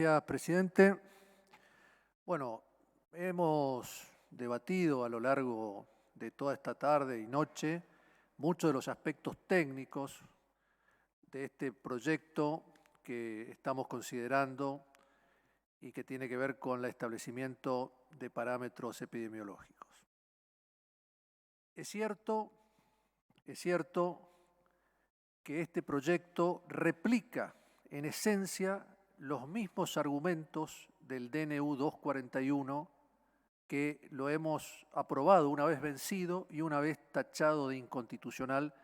Gracias, presidente. Bueno, hemos debatido a lo largo de toda esta tarde y noche muchos de los aspectos técnicos de este proyecto que estamos considerando y que tiene que ver con el establecimiento de parámetros epidemiológicos. Es cierto que este proyecto replica en esencia los mismos argumentos del DNU 241 que lo hemos aprobado una vez vencido y una vez tachado de inconstitucional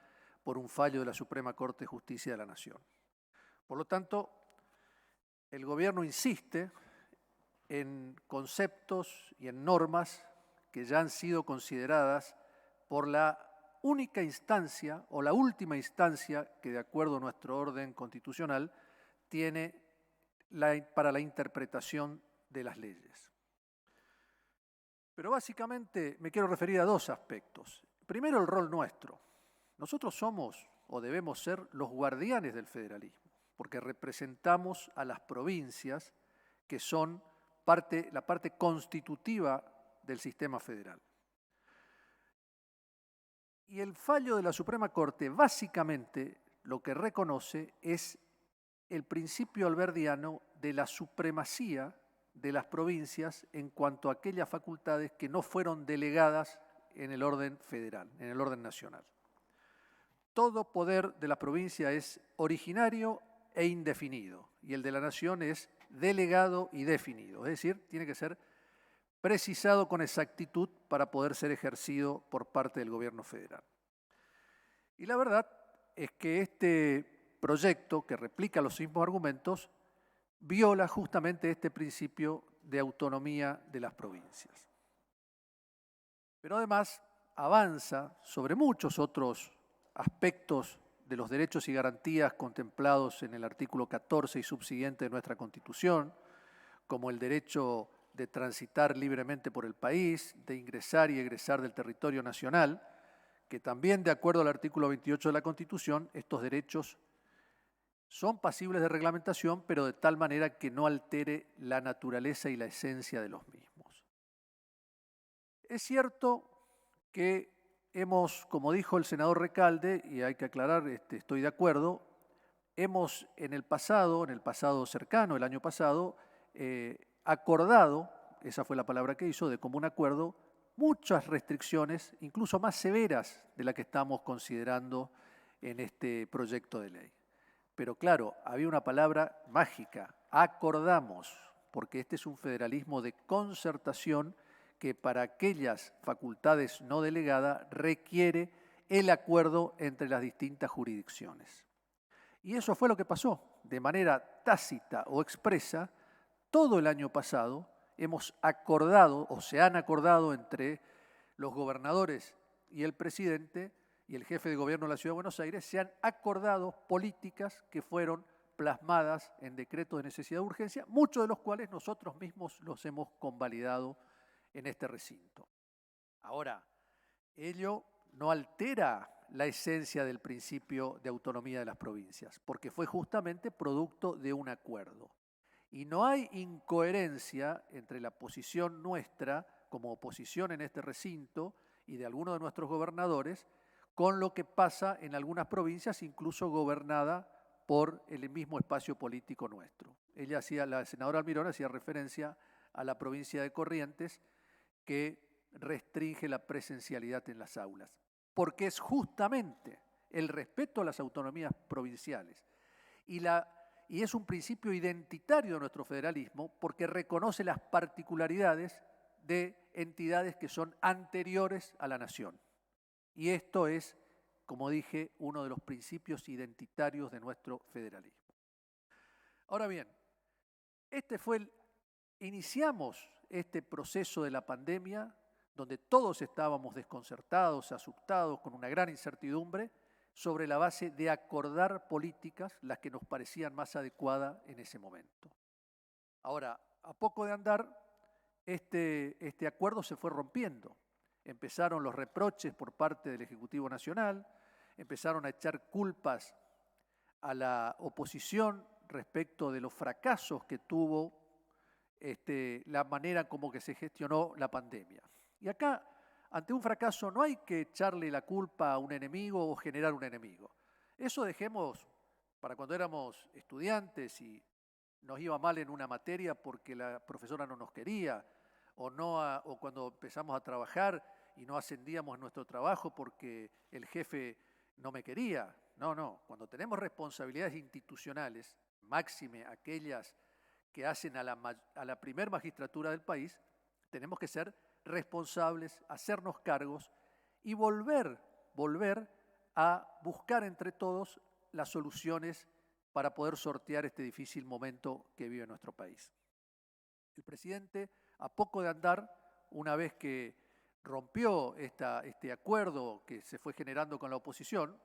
por un fallo de la Suprema Corte de Justicia de la Nación. Por lo tanto, el Gobierno insiste en conceptos y en normas que ya han sido consideradas por la única instancia o la última instancia que, de acuerdo a nuestro orden constitucional, tiene para la interpretación de las leyes. Pero básicamente me quiero referir a dos aspectos. Primero, el rol nuestro. Nosotros somos o debemos ser los guardianes del federalismo, porque representamos a las provincias que son la parte constitutiva del sistema federal. Y el fallo de la Suprema Corte básicamente lo que reconoce es el principio alberdiano de la supremacía de las provincias en cuanto a aquellas facultades que no fueron delegadas en el orden federal, en el orden nacional. Todo poder de la provincia es originario e indefinido, y el de la nación es delegado y definido, es decir, tiene que ser precisado con exactitud para poder ser ejercido por parte del gobierno federal. Y la verdad es que este proyecto, que replica los mismos argumentos, viola justamente este principio de autonomía de las provincias. Pero además avanza sobre muchos otros aspectos de los derechos y garantías contemplados en el artículo 14 y subsiguiente de nuestra Constitución, como el derecho de transitar libremente por el país, de ingresar y egresar del territorio nacional, que también, de acuerdo al artículo 28 de la Constitución, estos derechos son pasibles de reglamentación, pero de tal manera que no altere la naturaleza y la esencia de los mismos. Es cierto que hemos, como dijo el senador Recalde, y hay que aclarar, estoy de acuerdo, hemos en el pasado cercano, el año pasado, acordado, esa fue la palabra que hizo, de común acuerdo, muchas restricciones, incluso más severas de las que estamos considerando en este proyecto de ley. Pero claro, había una palabra mágica, acordamos, porque este es un federalismo de concertación que para aquellas facultades no delegadas requiere el acuerdo entre las distintas jurisdicciones. Y eso fue lo que pasó. De manera tácita o expresa, todo el año pasado hemos acordado, o se han acordado entre los gobernadores y el presidente y el jefe de gobierno de la Ciudad de Buenos Aires, se han acordado políticas que fueron plasmadas en decretos de necesidad de urgencia, muchos de los cuales nosotros mismos los hemos convalidado en este recinto. Ahora, ello no altera la esencia del principio de autonomía de las provincias, porque fue justamente producto de un acuerdo. Y no hay incoherencia entre la posición nuestra como oposición en este recinto y de algunos de nuestros gobernadores con lo que pasa en algunas provincias, incluso gobernada por el mismo espacio político nuestro. La senadora Almirón hacía referencia a la provincia de Corrientes, que restringe la presencialidad en las aulas, porque es justamente el respeto a las autonomías provinciales y es un principio identitario de nuestro federalismo porque reconoce las particularidades de entidades que son anteriores a la nación. Y esto es, como dije, uno de los principios identitarios de nuestro federalismo. Ahora bien, iniciamos este proceso de la pandemia donde todos estábamos desconcertados, asustados, con una gran incertidumbre, sobre la base de acordar políticas, las que nos parecían más adecuadas en ese momento. Ahora, a poco de andar, este acuerdo se fue rompiendo. Empezaron los reproches por parte del Ejecutivo Nacional, empezaron a echar culpas a la oposición respecto de los fracasos que tuvo la manera como que se gestionó la pandemia. Y acá, ante un fracaso, no hay que echarle la culpa a un enemigo o generar un enemigo. Eso dejemos para cuando éramos estudiantes y nos iba mal en una materia porque la profesora no nos quería, o cuando empezamos a trabajar y no ascendíamos en nuestro trabajo porque el jefe no me quería. No. Cuando tenemos responsabilidades institucionales, máxime aquellas que hacen a la primer magistratura del país, tenemos que ser responsables, hacernos cargos y volver a buscar entre todos las soluciones para poder sortear este difícil momento que vive nuestro país. El presidente, a poco de andar, una vez que rompió este acuerdo que se fue generando con la oposición,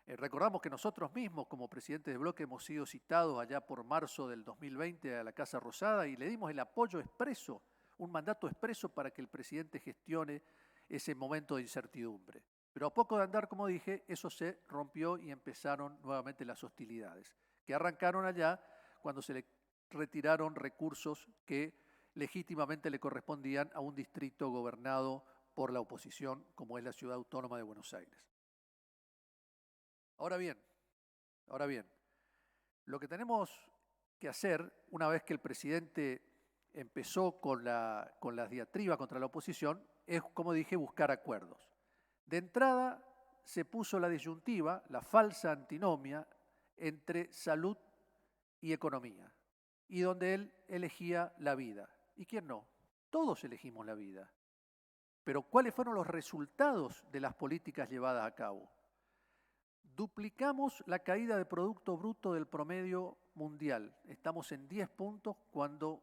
recordamos que nosotros mismos, como presidentes de bloque, hemos sido citados allá por marzo del 2020 a la Casa Rosada y le dimos el apoyo expreso, un mandato expreso para que el presidente gestione ese momento de incertidumbre. Pero a poco de andar, como dije, eso se rompió y empezaron nuevamente las hostilidades, que arrancaron allá cuando se le retiraron recursos que legítimamente le correspondían a un distrito gobernado por la oposición, como es la Ciudad Autónoma de Buenos Aires. Ahora bien, lo que tenemos que hacer, una vez que el presidente empezó con la diatriba contra la oposición, es, como dije, buscar acuerdos. De entrada se puso la disyuntiva, la falsa antinomia, entre salud y economía, y donde él elegía la vida. ¿Y quién no? Todos elegimos la vida. Pero ¿cuáles fueron los resultados de las políticas llevadas a cabo? Duplicamos la caída de Producto Bruto del promedio mundial. Estamos en 10 puntos cuando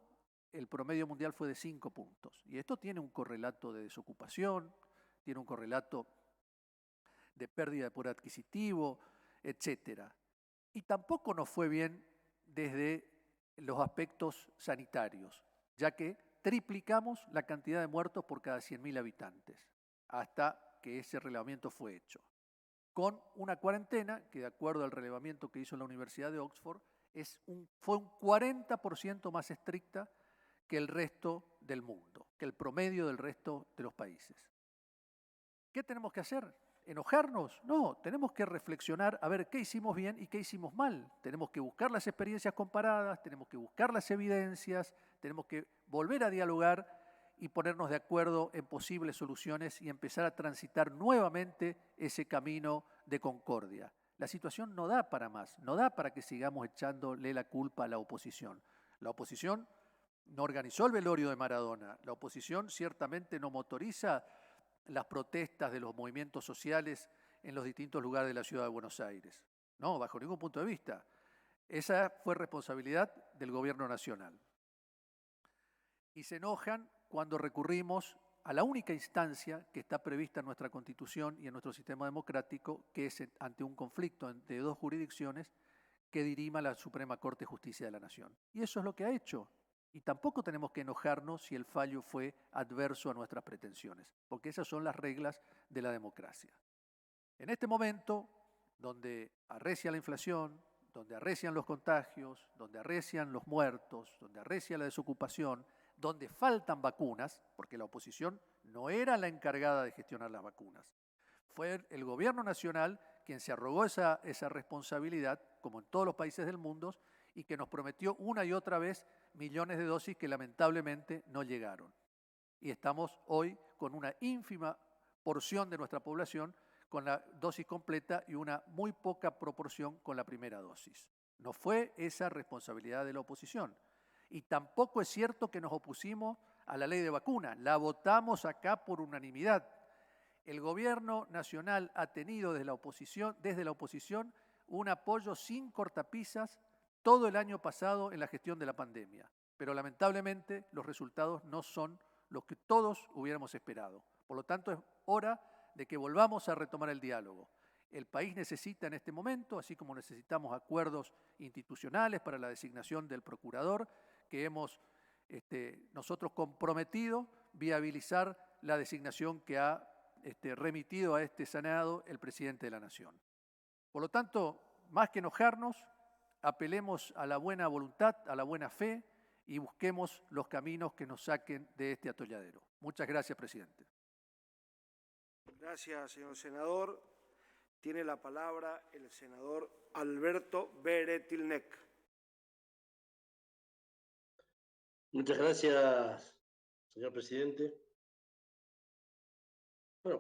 el promedio mundial fue de 5 puntos. Y esto tiene un correlato de desocupación, tiene un correlato de pérdida de poder adquisitivo, etc. Y tampoco nos fue bien desde los aspectos sanitarios, ya que triplicamos la cantidad de muertos por cada 100.000 habitantes, hasta que ese relevamiento fue hecho, con una cuarentena que, de acuerdo al relevamiento que hizo la Universidad de Oxford, fue un 40% más estricta que el resto del mundo, que el promedio del resto de los países. ¿Qué tenemos que hacer? ¿Enojarnos? No, tenemos que reflexionar a ver qué hicimos bien y qué hicimos mal. Tenemos que buscar las experiencias comparadas, tenemos que buscar las evidencias, tenemos que volver a dialogar y ponernos de acuerdo en posibles soluciones y empezar a transitar nuevamente ese camino de concordia. La situación no da para más, no da para que sigamos echándole la culpa a la oposición. La oposición no organizó el velorio de Maradona, la oposición ciertamente no motoriza las protestas de los movimientos sociales en los distintos lugares de la ciudad de Buenos Aires. No, bajo ningún punto de vista. Esa fue responsabilidad del gobierno nacional. Y se enojan cuando recurrimos a la única instancia que está prevista en nuestra Constitución y en nuestro sistema democrático, que es ante un conflicto entre dos jurisdicciones que dirima la Suprema Corte de Justicia de la Nación. Y eso es lo que ha hecho. Y tampoco tenemos que enojarnos si el fallo fue adverso a nuestras pretensiones, porque esas son las reglas de la democracia. En este momento, donde arrecia la inflación, donde arrecian los contagios, donde arrecian los muertos, donde arrecia la desocupación, donde faltan vacunas, porque la oposición no era la encargada de gestionar las vacunas. Fue el gobierno nacional quien se arrogó esa responsabilidad, como en todos los países del mundo, y que nos prometió una y otra vez millones de dosis que lamentablemente no llegaron. Y estamos hoy con una ínfima porción de nuestra población con la dosis completa y una muy poca proporción con la primera dosis. No fue esa responsabilidad de la oposición. Y tampoco es cierto que nos opusimos a la ley de vacunas. La votamos acá por unanimidad. El gobierno nacional ha tenido desde la oposición un apoyo sin cortapisas todo el año pasado en la gestión de la pandemia. Pero lamentablemente los resultados no son los que todos hubiéramos esperado. Por lo tanto, es hora de que volvamos a retomar el diálogo. El país necesita en este momento, así como necesitamos acuerdos institucionales para la designación del procurador, que hemos nosotros comprometido viabilizar la designación que ha remitido a este Senado el presidente de la Nación. Por lo tanto, más que enojarnos, apelemos a la buena voluntad, a la buena fe y busquemos los caminos que nos saquen de este atolladero. Muchas gracias, presidente. Gracias, señor senador. Tiene la palabra el senador Alberto Beretilnec. Muchas gracias, señor presidente. Bueno,